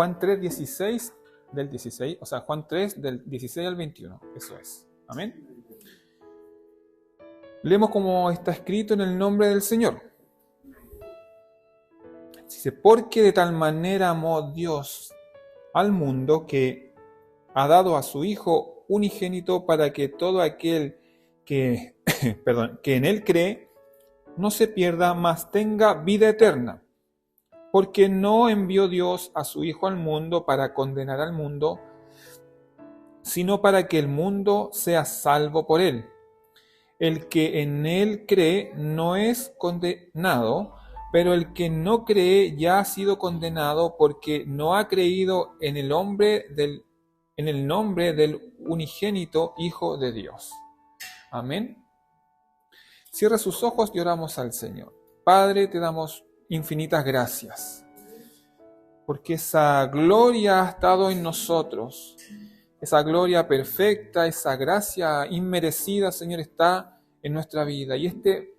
Juan 3, 16 del 16, o sea, Juan 3 del 16 al 21, eso es. Amén. Leemos como está escrito en el nombre del Señor. Dice, porque de tal manera amó Dios al mundo que ha dado a su Hijo unigénito para que todo aquel que, que en Él cree no se pierda, mas tenga vida eterna. Porque no envió Dios a su Hijo al mundo para condenar al mundo, sino para que el mundo sea salvo por Él. El que en Él cree no es condenado, pero el que no cree ya ha sido condenado porque no ha creído en el nombre del unigénito Hijo de Dios. Amén. Cierra sus ojos y oramos al Señor. Padre, te damos infinitas gracias, porque esa gloria ha estado en nosotros, esa gloria perfecta, esa gracia inmerecida, Señor, está en nuestra vida. Y este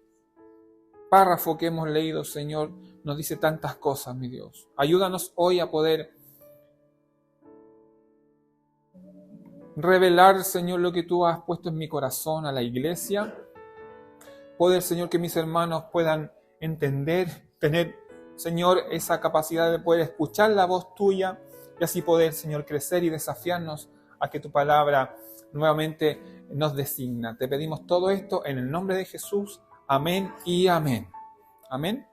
párrafo que hemos leído, Señor, nos dice tantas cosas, mi Dios. Ayúdanos hoy a poder revelar, Señor, lo que tú has puesto en mi corazón a la iglesia. Poder, Señor, que mis hermanos puedan entender, tener, Señor, esa capacidad de poder escuchar la voz tuya y así poder, Señor, crecer y desafiarnos a que tu palabra nuevamente nos designa. Te pedimos todo esto en el nombre de Jesús. Amén y amén. Amén.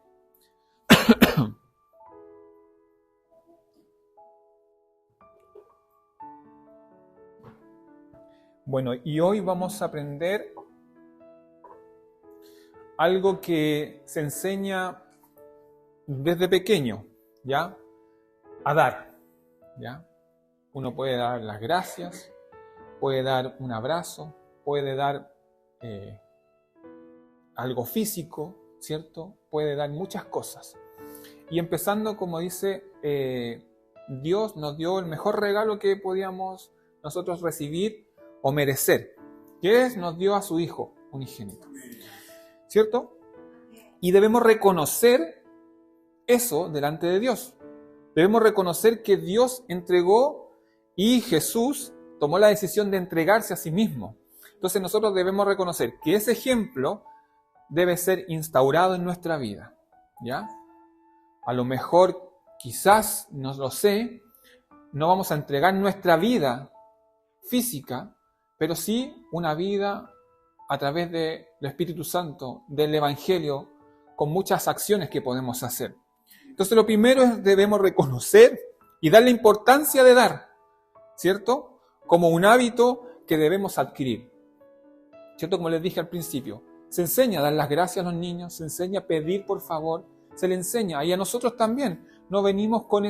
Bueno, y hoy vamos a aprender algo que se enseña desde pequeño, ¿ya? A dar, ¿ya? Uno puede dar las gracias, puede dar un abrazo, puede dar algo físico, ¿cierto? Puede dar muchas cosas. Y empezando, como dice, Dios nos dio el mejor regalo que podíamos nosotros recibir o merecer, que es, nos dio a su Hijo unigénito, ¿cierto? Y debemos reconocer eso delante de Dios. Debemos reconocer que Dios entregó y Jesús tomó la decisión de entregarse a sí mismo. Entonces nosotros debemos reconocer que ese ejemplo debe ser instaurado en nuestra vida, ¿ya? A lo mejor, quizás, no lo sé, no vamos a entregar nuestra vida física, pero sí una vida a través del Espíritu Santo, del Evangelio, con muchas acciones que podemos hacer. Entonces lo primero es debemos reconocer y darle importancia de dar, ¿cierto? Como un hábito que debemos adquirir, ¿cierto? Como les dije al principio, se enseña a dar las gracias a los niños, se enseña a pedir por favor, se le enseña, y a nosotros también, no venimos con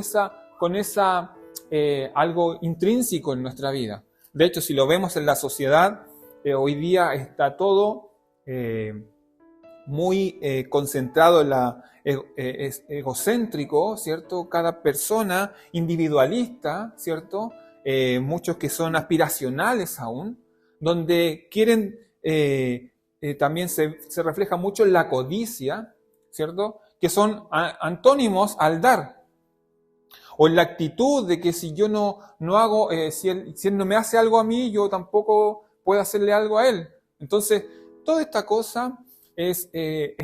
algo intrínseco en nuestra vida. De hecho, si lo vemos en la sociedad, hoy día está todo muy concentrado en es egocéntrico, ¿cierto? Cada persona individualista, ¿cierto? Muchos que son aspiracionales aún, donde quieren, también se refleja mucho en la codicia, ¿cierto? Que son antónimos al dar. O en la actitud de que si yo no hago, si él no me hace algo a mí, yo tampoco puedo hacerle algo a él. Entonces, toda esta cosa es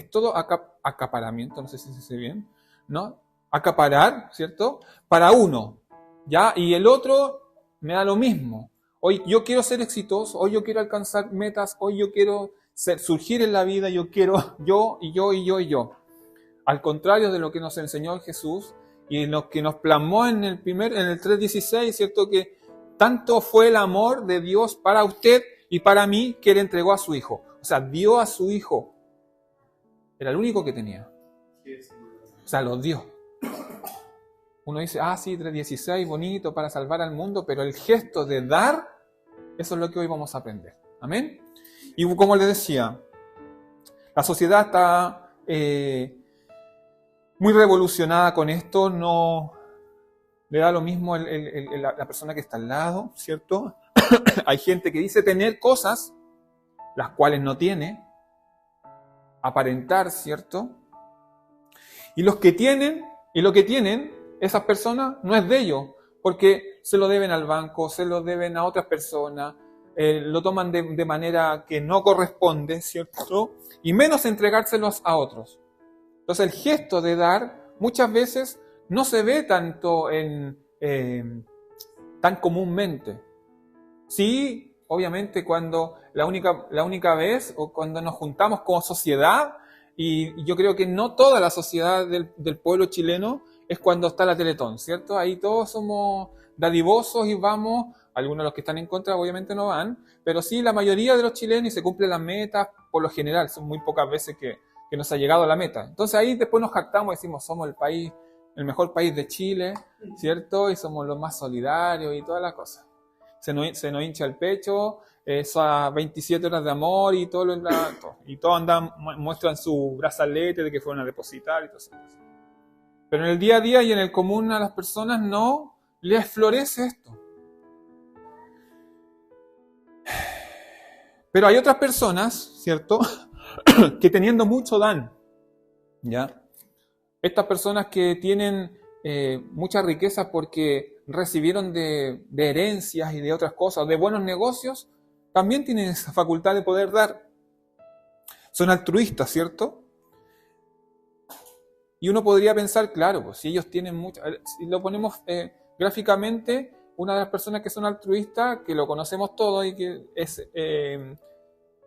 todo acaparamiento, no sé si se dice bien, ¿no? Acaparar, ¿cierto? Para uno, ¿ya? Y el otro me da lo mismo. Hoy yo quiero ser exitoso, hoy yo quiero alcanzar metas, hoy yo quiero surgir en la vida, yo quiero yo y yo y yo y yo. Al contrario de lo que nos enseñó Jesús y lo que nos plasmó en el 3:16, ¿cierto? Que tanto fue el amor de Dios para usted y para mí que Él entregó a su Hijo. O sea, dio a su Hijo. Era el único que tenía. O sea, lo dio. Uno dice, sí, 3:16, bonito para salvar al mundo, pero el gesto de dar, eso es lo que hoy vamos a aprender. Amén. Y como les decía, la sociedad está muy revolucionada con esto, no le da lo mismo la persona que está al lado, ¿cierto? Hay gente que dice tener cosas, las cuales no tiene, aparentar, ¿cierto? Y lo que tienen esas personas no es de ellos, porque se lo deben al banco, se lo deben a otras personas, lo toman de manera que no corresponde, ¿cierto? Y menos entregárselos a otros. Entonces el gesto de dar muchas veces no se ve tanto tan comúnmente. Sí, obviamente cuando la única vez o cuando nos juntamos como sociedad, y yo creo que no toda la sociedad del pueblo chileno es cuando está la Teletón, ¿cierto? Ahí todos somos dadivosos y vamos, algunos de los que están en contra obviamente no van, pero sí la mayoría de los chilenos y se cumplen las metas por lo general, son muy pocas veces que nos ha llegado a la meta. Entonces ahí después nos jactamos y decimos somos el mejor país de Chile, ¿cierto? Y somos los más solidarios y todas las cosas. Se nos hincha el pecho, esas 27 horas de amor y todo y todos muestran su brazalete de que fueron a depositar y todo eso. Pero en el día a día y en el común a las personas no les florece esto. Pero hay otras personas, ¿cierto?, que teniendo mucho dan, ¿ya? Estas personas que tienen mucha riqueza porque recibieron de herencias y de otras cosas, de buenos negocios, también tienen esa facultad de poder dar. Son altruistas, ¿cierto? Y uno podría pensar, claro, pues si ellos tienen mucho, si lo ponemos gráficamente, una de las personas que son altruistas, que lo conocemos todos y que es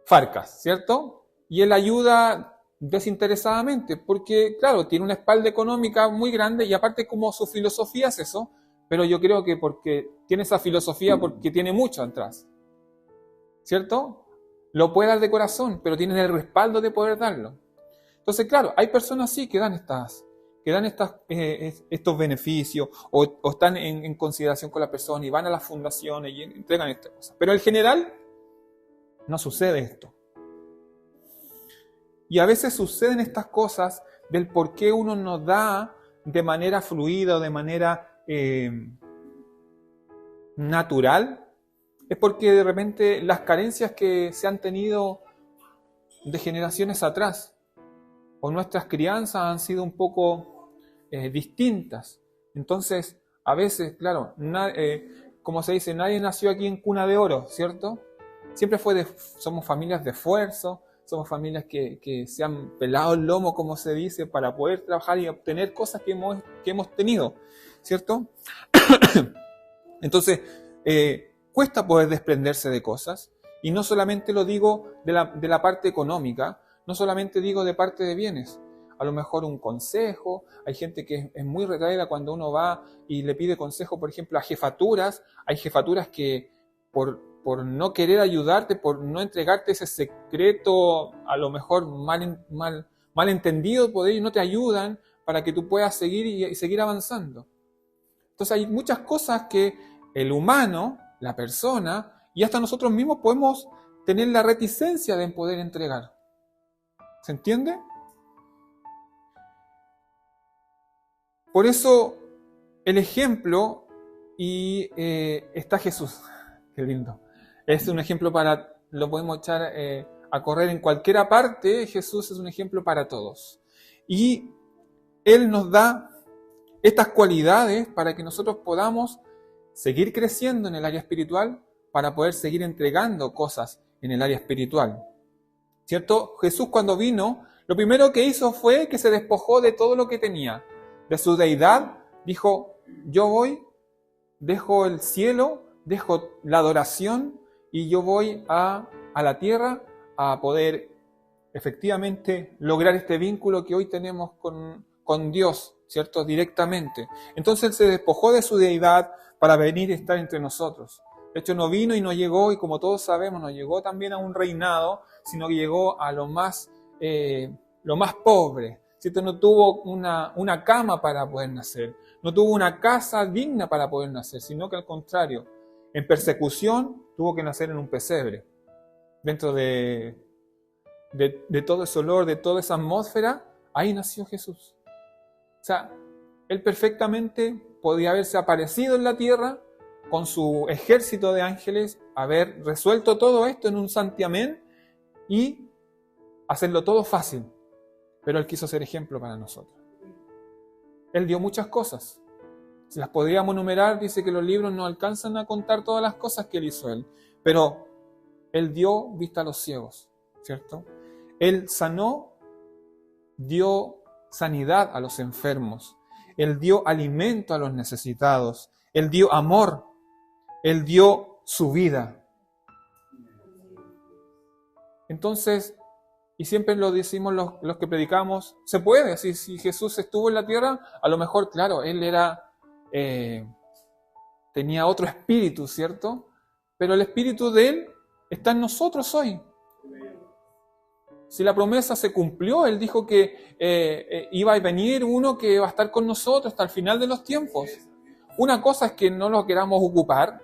Farcas, ¿cierto? Y él ayuda desinteresadamente, porque claro, tiene una espalda económica muy grande y aparte como su filosofía es eso, pero yo creo que porque tiene esa filosofía porque tiene mucho atrás, ¿cierto? Lo puede dar de corazón, pero tiene el respaldo de poder darlo. Entonces, claro, hay personas sí que dan estos beneficios o están en consideración con la persona y van a las fundaciones y entregan estas cosas. Pero en general no sucede esto. Y a veces suceden estas cosas del por qué uno no da de manera fluida o de manera natural. Es porque de repente las carencias que se han tenido de generaciones atrás o nuestras crianzas han sido un poco distintas. Entonces, a veces, claro, como se dice, nadie nació aquí en cuna de oro, ¿cierto? Siempre somos familias de esfuerzo, somos familias que se han pelado el lomo, como se dice, para poder trabajar y obtener cosas que hemos tenido, ¿cierto? Entonces, cuesta poder desprenderse de cosas, y no solamente lo digo de la parte económica, no solamente digo de parte de bienes, a lo mejor un consejo, hay gente que es muy retraída cuando uno va y le pide consejo, por ejemplo, a jefaturas, hay jefaturas que por no querer ayudarte, por no entregarte ese secreto, a lo mejor mal entendido por ellos, no te ayudan para que tú puedas seguir y seguir avanzando. Entonces hay muchas cosas que el humano, la persona, y hasta nosotros mismos podemos tener la reticencia de poder entregar. ¿Se entiende? Por eso el ejemplo, y está Jesús, qué lindo. Es un ejemplo lo podemos echar a correr en cualquier parte. Jesús es un ejemplo para todos. Y Él nos da estas cualidades para que nosotros podamos seguir creciendo en el área espiritual, para poder seguir entregando cosas en el área espiritual. ¿Cierto? Jesús cuando vino, lo primero que hizo fue que se despojó de todo lo que tenía, de su deidad. Dijo, yo voy, dejo el cielo, dejo la adoración y yo voy a la tierra a poder efectivamente lograr este vínculo que hoy tenemos con Dios, ¿cierto? Directamente. Entonces Él se despojó de su deidad para venir y estar entre nosotros. De hecho, no vino y no llegó, y como todos sabemos, no llegó también a un reinado, sino que llegó a lo más pobre, ¿cierto? No tuvo una cama para poder nacer, no tuvo una casa digna para poder nacer, sino que al contrario, en persecución tuvo que nacer en un pesebre. Dentro de todo ese olor, de toda esa atmósfera, ahí nació Jesús. O sea, Él perfectamente podía haberse aparecido en la tierra con su ejército de ángeles, haber resuelto todo esto en un santiamén y hacerlo todo fácil. Pero Él quiso ser ejemplo para nosotros. Él dio muchas cosas, Si las podríamos numerar, dice que los libros no alcanzan a contar todas las cosas que Él hizo Él. Pero Él dio vista a los ciegos, ¿cierto? Él sanó, dio sanidad a los enfermos. Él dio alimento a los necesitados. Él dio amor. Él dio su vida. Entonces, y siempre lo decimos los que predicamos, se puede. Si Jesús estuvo en la tierra, a lo mejor, claro, Él tenía otro espíritu, ¿cierto? Pero el espíritu de Él está en nosotros hoy. Si la promesa se cumplió, Él dijo que iba a venir uno que va a estar con nosotros hasta el final de los tiempos. Una cosa es que no lo queramos ocupar,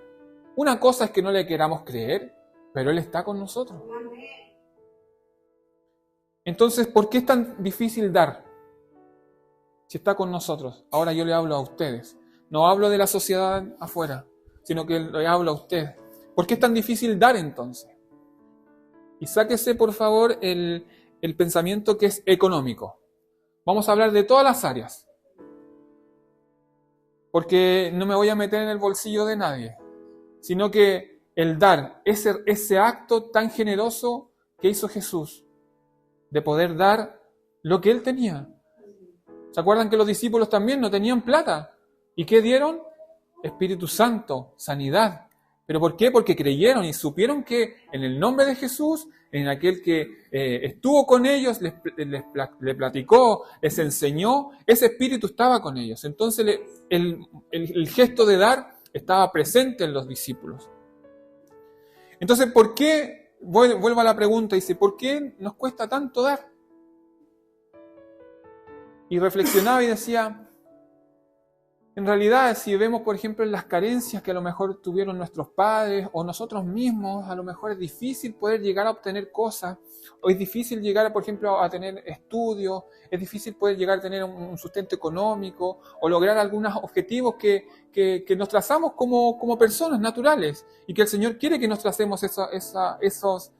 una cosa es que no le queramos creer, pero Él está con nosotros. Entonces, ¿por qué es tan difícil dar? Si está con nosotros. Ahora yo le hablo a ustedes. No hablo de la sociedad afuera, sino que le hablo a ustedes. ¿Por qué es tan difícil dar entonces? Y sáquese, por favor, el pensamiento que es económico. Vamos a hablar de todas las áreas. Porque no me voy a meter en el bolsillo de nadie. Sino que el dar, ese acto tan generoso que hizo Jesús, de poder dar lo que Él tenía. ¿Se acuerdan que los discípulos también no tenían plata? ¿Y qué dieron? Espíritu Santo, sanidad. ¿Pero por qué? Porque creyeron y supieron que en el nombre de Jesús, en aquel que estuvo con ellos, les platicó, les enseñó, ese espíritu estaba con ellos. Entonces el gesto de dar estaba presente en los discípulos. Entonces, ¿por qué? Vuelvo a la pregunta, dice, ¿por qué nos cuesta tanto dar? Y reflexionaba y decía, en realidad, si vemos, por ejemplo, en las carencias que a lo mejor tuvieron nuestros padres o nosotros mismos, a lo mejor es difícil poder llegar a obtener cosas, o es difícil llegar, por ejemplo, a tener estudios, es difícil poder llegar a tener un sustento económico o lograr algunos objetivos que nos trazamos como personas naturales y que el Señor quiere que nos tracemos esos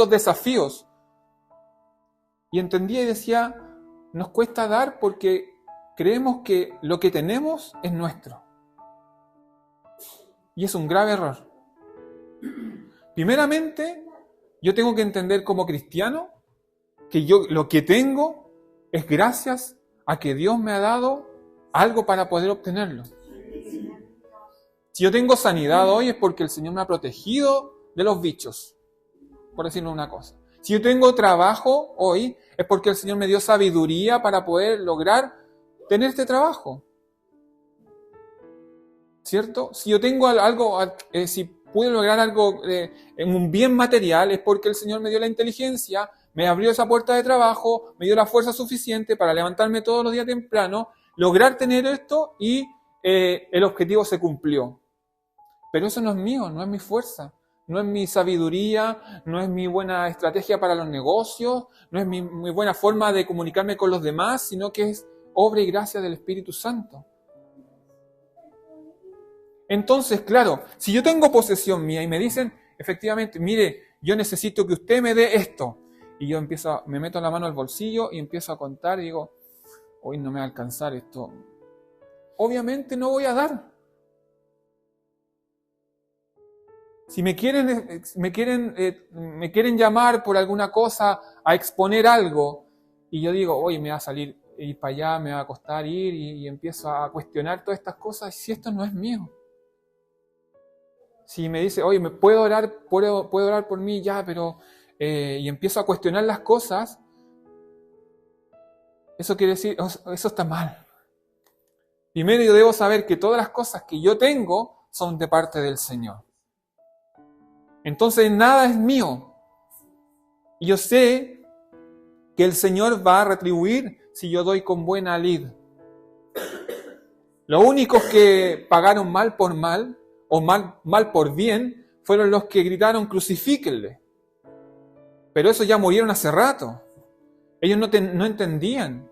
desafíos. Y entendía y decía, nos cuesta dar porque creemos que lo que tenemos es nuestro. Y es un grave error. Primeramente, yo tengo que entender como cristiano que yo lo que tengo es gracias a que Dios me ha dado algo para poder obtenerlo. Si yo tengo sanidad hoy es porque el Señor me ha protegido de los bichos, por decirlo una cosa. Si yo tengo trabajo hoy es porque el Señor me dio sabiduría para poder lograr tener este trabajo. ¿Cierto? Si yo tengo algo, si pude lograr algo en un bien material, es porque el Señor me dio la inteligencia, me abrió esa puerta de trabajo, me dio la fuerza suficiente para levantarme todos los días temprano, lograr tener esto y el objetivo se cumplió. Pero eso no es mío, no es mi fuerza, no es mi sabiduría, no es mi buena estrategia para los negocios, no es mi buena forma de comunicarme con los demás, sino que es obra y gracia del Espíritu Santo. Entonces, claro, si yo tengo posesión mía y me dicen, efectivamente, mire, yo necesito que usted me dé esto, y yo me meto la mano al bolsillo y empiezo a contar y digo, hoy no me va a alcanzar esto. Obviamente no voy a dar. Si me quieren llamar por alguna cosa a exponer algo, y yo digo, hoy me va a salir ir para allá, me va a costar ir y empiezo a cuestionar todas estas cosas, si esto no es mío. Si me dice, oye, ¿puedo orar por mí ya? Pero y empiezo a cuestionar las cosas, eso quiere decir, eso está mal. Primero yo debo saber que todas las cosas que yo tengo son de parte del Señor. Entonces nada es mío. Y yo sé que el Señor va a retribuir si yo doy con buena lid. Los únicos que pagaron mal por mal, o mal por bien, fueron los que gritaron crucifíquenle. Pero esos ya murieron hace rato. Ellos no entendían.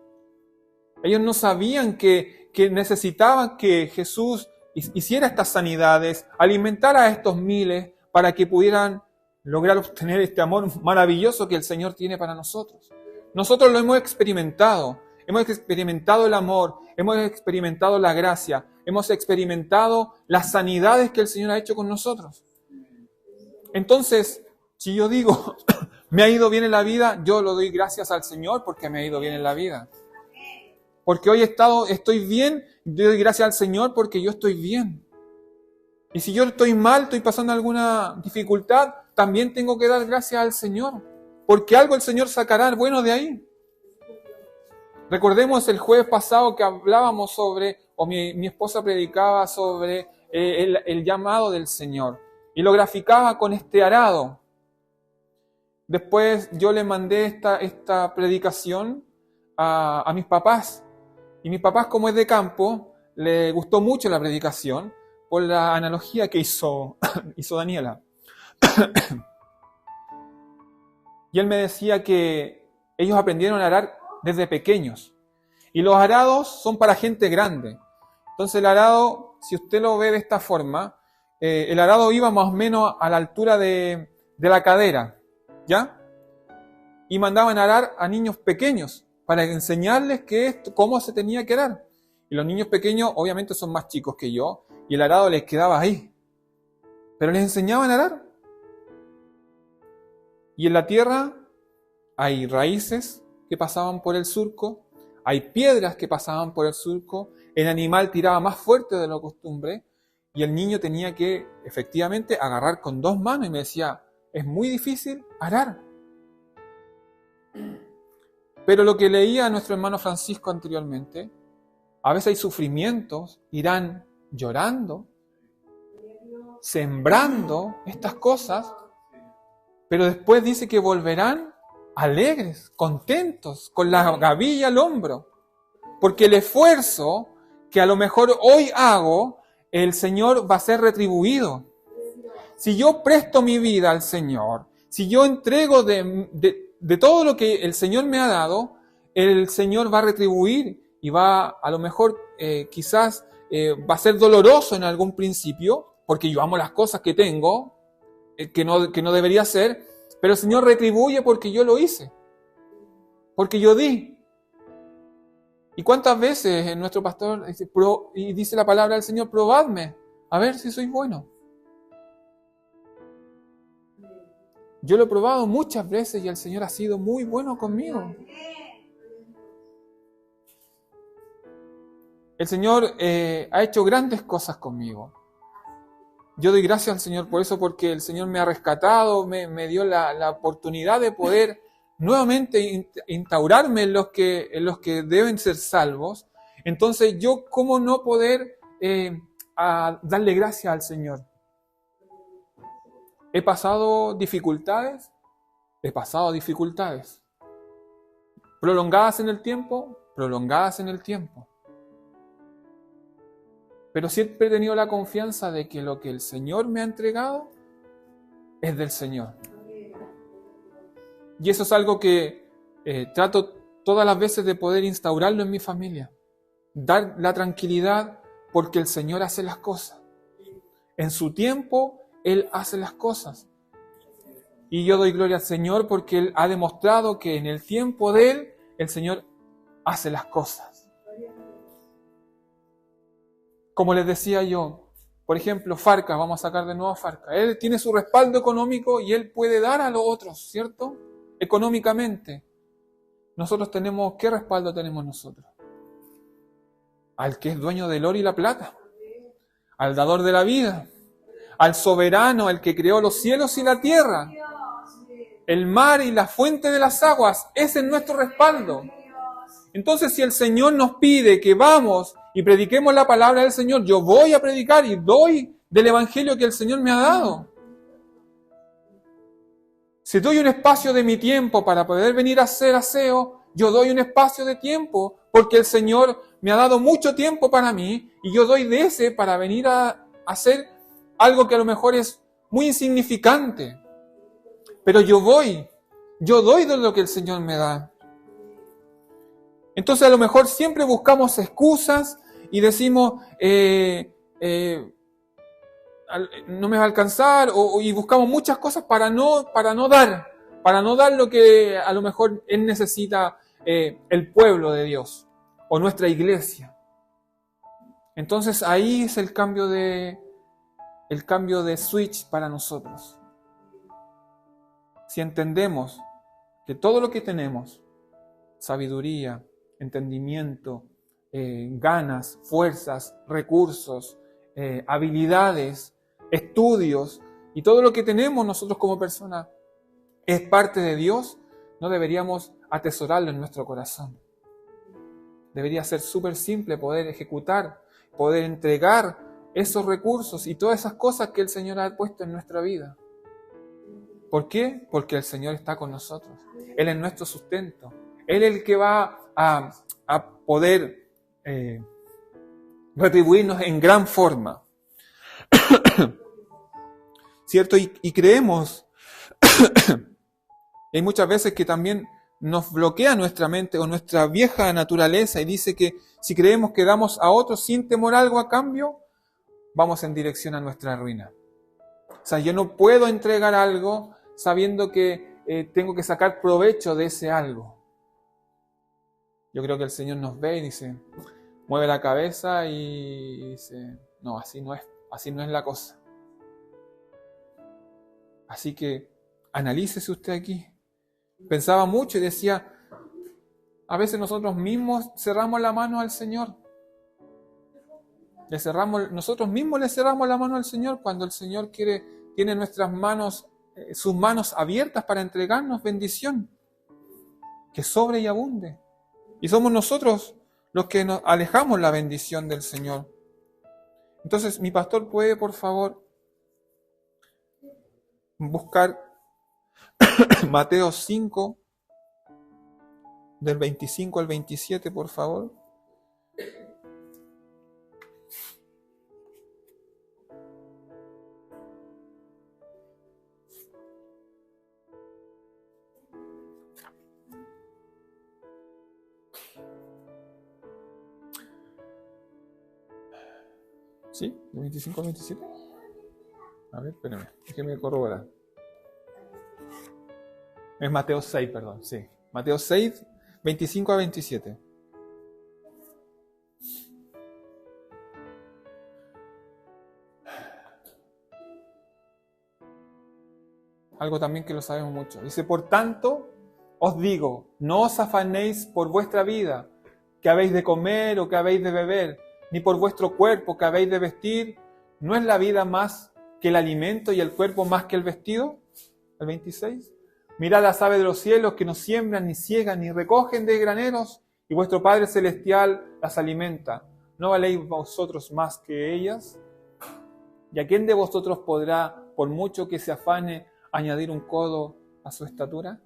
Ellos no sabían que necesitaban que Jesús hiciera estas sanidades, alimentara a estos miles para que pudieran lograr obtener este amor maravilloso que el Señor tiene para nosotros. Nosotros lo hemos experimentado. hemos experimentado el amor, hemos experimentado la gracia, hemos experimentado las sanidades que el Señor ha hecho con nosotros. Entonces, si yo digo, me ha ido bien en la vida, yo lo doy gracias al Señor porque me ha ido bien en la vida. Porque hoy estoy bien, yo doy gracias al Señor porque yo estoy bien. Y si yo estoy mal, estoy pasando alguna dificultad, también tengo que dar gracias al Señor. Porque algo el Señor sacará bueno de ahí. Recordemos el jueves pasado que hablábamos sobre, o mi esposa predicaba sobre el llamado del Señor. Y lo graficaba con este arado. Después yo le mandé esta predicación a mis papás. Y mis papás, como es de campo, le gustó mucho la predicación por la analogía que hizo Daniela. Y él me decía que ellos aprendieron a arar desde pequeños. Y los arados son para gente grande. Entonces el arado, si usted lo ve de esta forma, el arado iba más o menos a la altura de la cadera, ¿ya? Y mandaban a arar a niños pequeños para enseñarles cómo se tenía que arar. Y los niños pequeños obviamente son más chicos que yo, y el arado les quedaba ahí. Pero les enseñaban a arar. Y en la tierra hay raíces que pasaban por el surco, hay piedras que pasaban por el surco, el animal tiraba más fuerte de lo costumbre, y el niño tenía que efectivamente agarrar con 2 manos, y me decía, es muy difícil arar. Pero lo que leía nuestro hermano Francisco anteriormente, a veces hay sufrimientos, irán llorando, sembrando estas cosas, pero después dice que volverán alegres, contentos, con la gavilla al hombro, porque el esfuerzo que a lo mejor hoy hago, el Señor va a ser retribuido. Si yo presto mi vida al Señor, si yo entrego de todo lo que el Señor me ha dado, el Señor va a retribuir y va, a lo mejor, quizás va a ser doloroso en algún principio, porque yo amo las cosas que tengo, que no debería ser, pero el Señor retribuye porque yo lo hice, porque yo di. ¿Y cuántas veces nuestro pastor dice la palabra del Señor, probadme, a ver si soy bueno? Yo lo he probado muchas veces y el Señor ha sido muy bueno conmigo. El Señor ha hecho grandes cosas conmigo. Yo doy gracias al Señor por eso, porque el Señor me ha rescatado, me dio la oportunidad de poder nuevamente instaurarme en los que deben ser salvos. Entonces, yo, ¿cómo no poder darle gracias al Señor? ¿He pasado dificultades? He pasado dificultades. ¿Prolongadas en el tiempo? Prolongadas en el tiempo. Pero siempre he tenido la confianza de que lo que el Señor me ha entregado es del Señor. Y eso es algo que trato todas las veces de poder instaurarlo en mi familia. Dar la tranquilidad porque el Señor hace las cosas. En su tiempo, Él hace las cosas. Y yo doy gloria al Señor porque Él ha demostrado que en el tiempo de Él, el Señor hace las cosas. Como les decía yo, por ejemplo, Farca, vamos a sacar de nuevo a Farca. Él tiene su respaldo económico y él puede dar a los otros, ¿cierto? Económicamente. Nosotros tenemos, ¿qué respaldo tenemos nosotros? Al que es dueño del oro y la plata, al dador de la vida, al soberano, al que creó los cielos y la tierra, el mar y la fuente de las aguas. Ese es nuestro respaldo. Entonces, si el Señor nos pide que vamos y prediquemos la palabra del Señor, yo voy a predicar y doy del evangelio que el Señor me ha dado. Si doy un espacio de mi tiempo para poder venir a hacer aseo, yo doy un espacio de tiempo porque el Señor me ha dado mucho tiempo para mí y yo doy de ese para venir a hacer algo que a lo mejor es muy insignificante. Pero yo doy de lo que el Señor me da. Entonces a lo mejor siempre buscamos excusas y decimos, no me va a alcanzar, y buscamos muchas cosas para no dar lo que a lo mejor Él necesita el pueblo de Dios o nuestra iglesia. Entonces ahí es el cambio de switch para nosotros. Si entendemos que todo lo que tenemos, sabiduría, entendimiento, ganas, fuerzas, recursos, habilidades, estudios y todo lo que tenemos nosotros como personas es parte de Dios, no deberíamos atesorarlo en nuestro corazón. Debería ser súper simple poder ejecutar, poder entregar esos recursos y todas esas cosas que el Señor ha puesto en nuestra vida. ¿Por qué? Porque el Señor está con nosotros. Él es nuestro sustento. Él es el que va a poder retribuirnos en gran forma. ¿Cierto? Y creemos, hay muchas veces que también nos bloquea nuestra mente o nuestra vieja naturaleza y dice que si creemos que damos a otros sin temor algo a cambio, vamos en dirección a nuestra ruina. O sea, yo no puedo entregar algo sabiendo que tengo que sacar provecho de ese algo. Yo creo que el Señor nos ve y dice, mueve la cabeza y dice, no, así no es la cosa. Así que analícese usted aquí. Pensaba mucho y decía, a veces nosotros mismos cerramos la mano al Señor. Nosotros mismos le cerramos la mano al Señor cuando el Señor tiene nuestras manos, sus manos abiertas para entregarnos bendición, que sobre y abunde. Y somos nosotros los que nos alejamos la bendición del Señor. Entonces, mi pastor, ¿puede, por favor, buscar Mateo 5, del 25 al 27, por favor? ¿Sí? ¿De 25 al 27? A ver, espérame, déjeme corroborar. Es Mateo 6, perdón, sí. Mateo 6, 25 a 27. Algo también que lo sabemos mucho. Dice, por tanto, os digo, no os afanéis por vuestra vida, que habéis de comer o que habéis de beber, ni por vuestro cuerpo, que habéis de vestir. ¿No es la vida más que el alimento y el cuerpo más que el vestido? El 26. Mirad las aves de los cielos, que no siembran, ni ciegan, ni recogen de graneros, y vuestro Padre Celestial las alimenta. ¿No valéis vosotros más que ellas? ¿Y a quién de vosotros podrá, por mucho que se afane, añadir un codo a su estatura?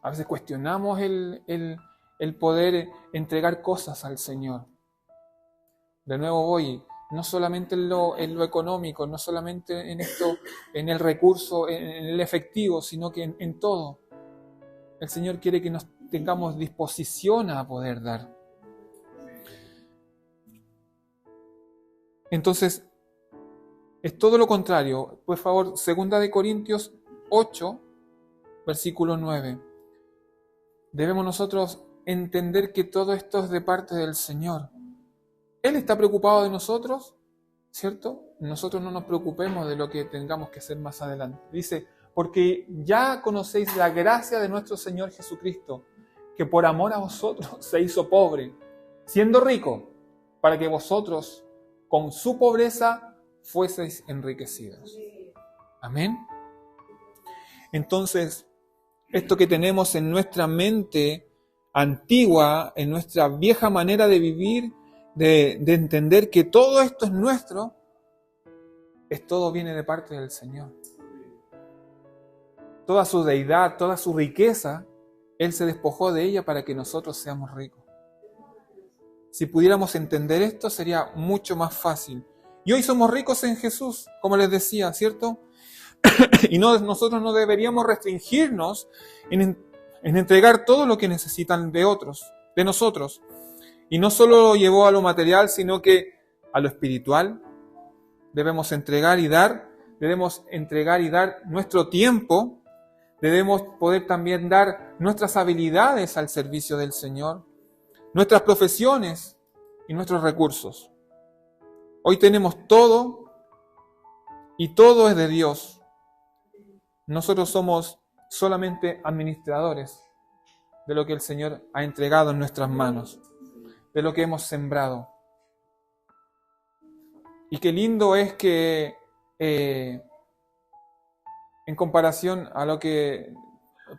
A veces cuestionamos el poder entregar cosas al Señor. De nuevo voy, no solamente en lo económico, no solamente en esto, en el recurso, en el efectivo, sino que en todo. El Señor quiere que nos tengamos disposición a poder dar. Entonces, es todo lo contrario. Por favor, 2 Corintios 8, versículo 9. Debemos nosotros entender que todo esto es de parte del Señor. Él está preocupado de nosotros, ¿cierto? Nosotros no nos preocupemos de lo que tengamos que hacer más adelante. Dice, porque ya conocéis la gracia de nuestro Señor Jesucristo, que por amor a vosotros se hizo pobre, siendo rico, para que vosotros con su pobreza fueseis enriquecidos. Amén. Entonces, esto que tenemos en nuestra mente antigua, en nuestra vieja manera de vivir, de entender que todo esto es nuestro, todo viene de parte del Señor. Toda su deidad, toda su riqueza, Él se despojó de ella para que nosotros seamos ricos. Si pudiéramos entender esto, sería mucho más fácil. Y hoy somos ricos en Jesús, como les decía, ¿cierto? Y nosotros no deberíamos restringirnos en entregar todo lo que necesitan de otros, de nosotros. Y no solo lo llevó a lo material, sino que a lo espiritual. Debemos entregar y dar nuestro tiempo, Debemos poder también dar nuestras habilidades al servicio del Señor, nuestras profesiones y nuestros recursos. Hoy tenemos todo y todo es de Dios. Nosotros somos solamente administradores de lo que el Señor ha entregado en nuestras manos, de lo que hemos sembrado. Y qué lindo es que en comparación a lo que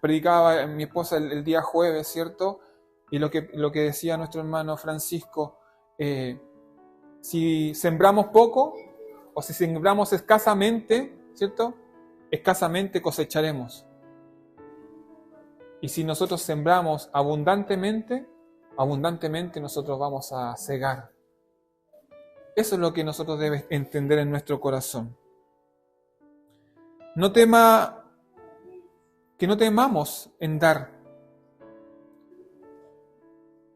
predicaba mi esposa el día jueves, ¿cierto? Y lo que decía nuestro hermano Francisco, si sembramos poco o si sembramos escasamente, ¿cierto? Escasamente cosecharemos. Y si nosotros sembramos abundantemente, abundantemente nosotros vamos a cegar. Eso es lo que nosotros debemos entender en nuestro corazón. Que no temamos en dar.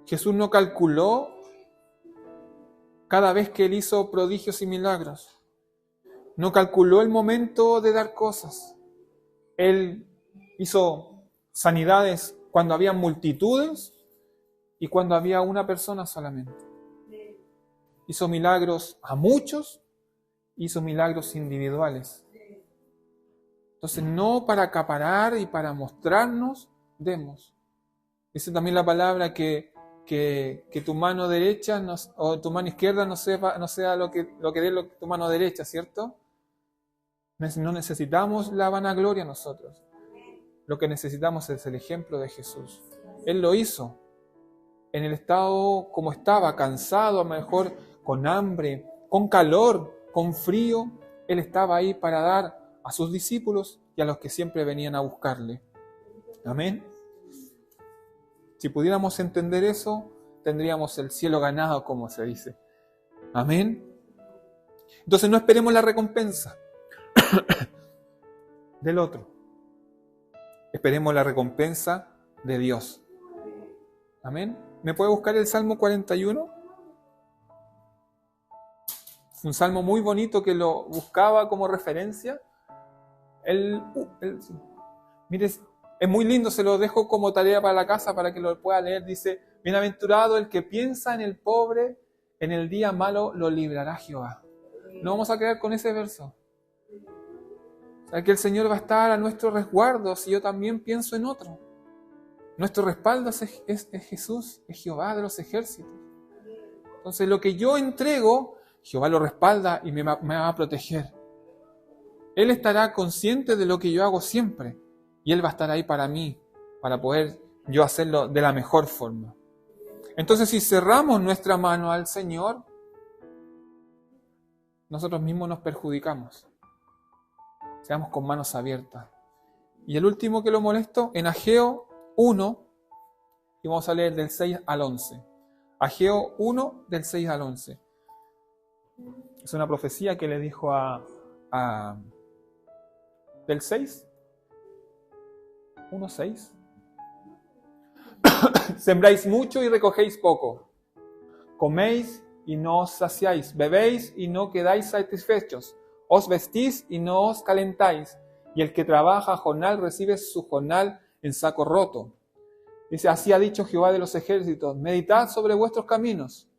Jesús no calculó cada vez que Él hizo prodigios y milagros. No calculó el momento de dar cosas. Él hizo sanidades cuando había multitudes y cuando había una persona solamente. Hizo milagros a muchos, hizo milagros individuales. Entonces, no para acaparar y para mostrarnos, demos. Dice también la palabra que tu mano derecha o tu mano izquierda no sea lo que dé tu mano derecha, ¿cierto? No necesitamos la vanagloria nosotros. Lo que necesitamos es el ejemplo de Jesús. Él lo hizo. En el estado como estaba, cansado, a lo mejor con hambre, con calor, con frío, Él estaba ahí para dar a sus discípulos y a los que siempre venían a buscarle. Amén. Si pudiéramos entender eso, tendríamos el cielo ganado, como se dice. Amén. Entonces no esperemos la recompensa del otro. Esperemos la recompensa de Dios. Amén. ¿Me puede buscar el Salmo 41? Es un salmo muy bonito que lo buscaba como referencia. Mire, es muy lindo, se lo dejo como tarea para la casa para que lo pueda leer. Dice, bienaventurado el que piensa en el pobre, en el día malo lo librará Jehová. No vamos a quedar con ese verso. O sea, que el Señor va a estar a nuestro resguardo si yo también pienso en otro. Nuestro respaldo es Jesús, es Jehová de los ejércitos. Entonces lo que yo entrego, Jehová lo respalda y me va a proteger. Él estará consciente de lo que yo hago siempre. Y Él va a estar ahí para mí, para poder yo hacerlo de la mejor forma. Entonces, si cerramos nuestra mano al Señor, nosotros mismos nos perjudicamos. Seamos con manos abiertas. Y el último que lo molesto, en Ageo 1, y vamos a leer del 6 al 11. Ageo 1, del 6 al 11. Es una profecía que le dijo del 6. 1:6. Sembráis mucho y recogéis poco. Coméis y no os saciáis. Bebéis y no quedáis satisfechos. Os vestís y no os calentáis. Y el que trabaja jornal recibe su jornal en saco roto. Dice, así ha dicho Jehová de los ejércitos. Meditad sobre vuestros caminos.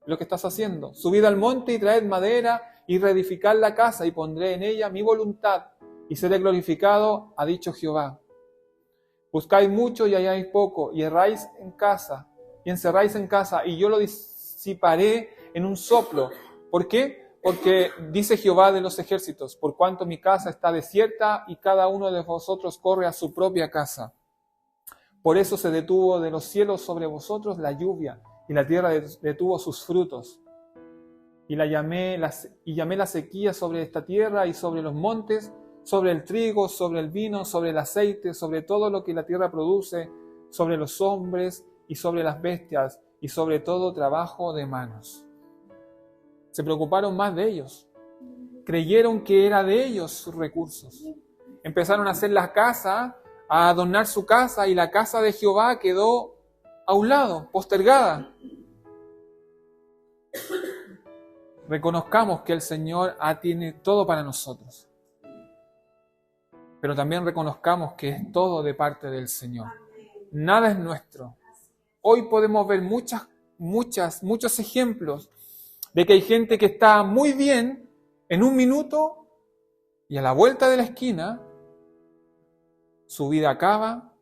Lo que estás haciendo. Subid al monte y traed madera y reedificad la casa y pondré en ella mi voluntad y seré glorificado, ha dicho Jehová. Buscáis mucho y halláis poco, y erráis en casa, y encerráis en casa, y yo lo disiparé en un soplo. ¿Por qué? Porque dice Jehová de los ejércitos, por cuanto mi casa está desierta, y cada uno de vosotros corre a su propia casa. Por eso se detuvo de los cielos sobre vosotros la lluvia, y la tierra detuvo sus frutos. Y llamé la sequía sobre esta tierra y sobre los montes, sobre el trigo, sobre el vino, sobre el aceite, sobre todo lo que la tierra produce, sobre los hombres y sobre las bestias, y sobre todo trabajo de manos. Se preocuparon más de ellos. Creyeron que era de ellos sus recursos. Empezaron a hacer la casa, a adornar su casa, y la casa de Jehová quedó a un lado, postergada. Reconozcamos que el Señor tiene todo para nosotros. pero también reconozcamos que es todo de parte del Señor. Nada es nuestro. Hoy podemos ver muchos ejemplos de que hay gente que está muy bien en un minuto y a la vuelta de la esquina su vida acaba,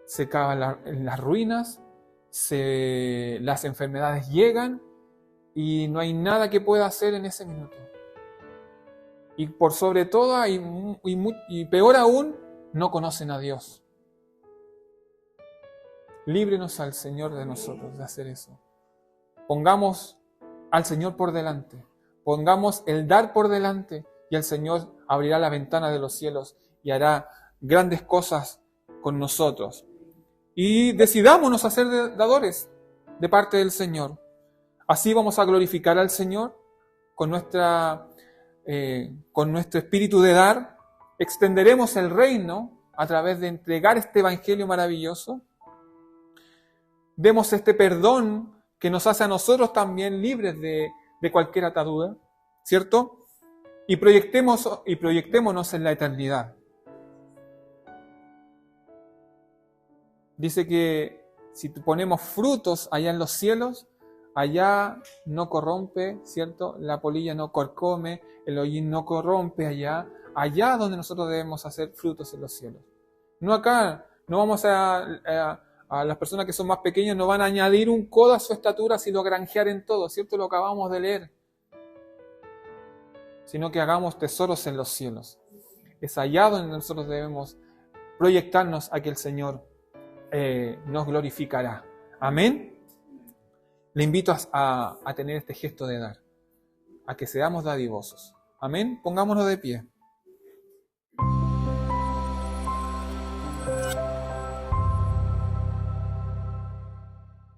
se acaba en las ruinas, las enfermedades llegan y no hay nada que pueda hacer en ese minuto. Y por sobre todo, y peor aún, no conocen a Dios. Líbrenos al Señor de nosotros de hacer eso. Pongamos al Señor por delante. Pongamos el dar por delante y el Señor abrirá la ventana de los cielos y hará grandes cosas con nosotros. Y decidámonos a ser dadores de parte del Señor. Así vamos a glorificar al Señor con nuestro espíritu de dar. Extenderemos el reino a través de entregar este evangelio maravilloso. Demos este perdón que nos hace a nosotros también libres de cualquier atadura, ¿cierto? Y proyectémonos en la eternidad. Dice que si ponemos frutos allá en los cielos, allá no corrompe, ¿cierto? La polilla no corcome, el hollín no corrompe allá donde nosotros debemos hacer frutos en los cielos. No acá, no vamos a las personas que son más pequeñas, no van a añadir un codo a su estatura si lo granjear en todo, ¿cierto? Lo acabamos de leer. Sino que hagamos tesoros en los cielos. Es allá donde nosotros debemos proyectarnos a que el Señor nos glorificará. Amén. Le invito a tener este gesto de dar, a que seamos dadivosos. Amén. Pongámonos de pie.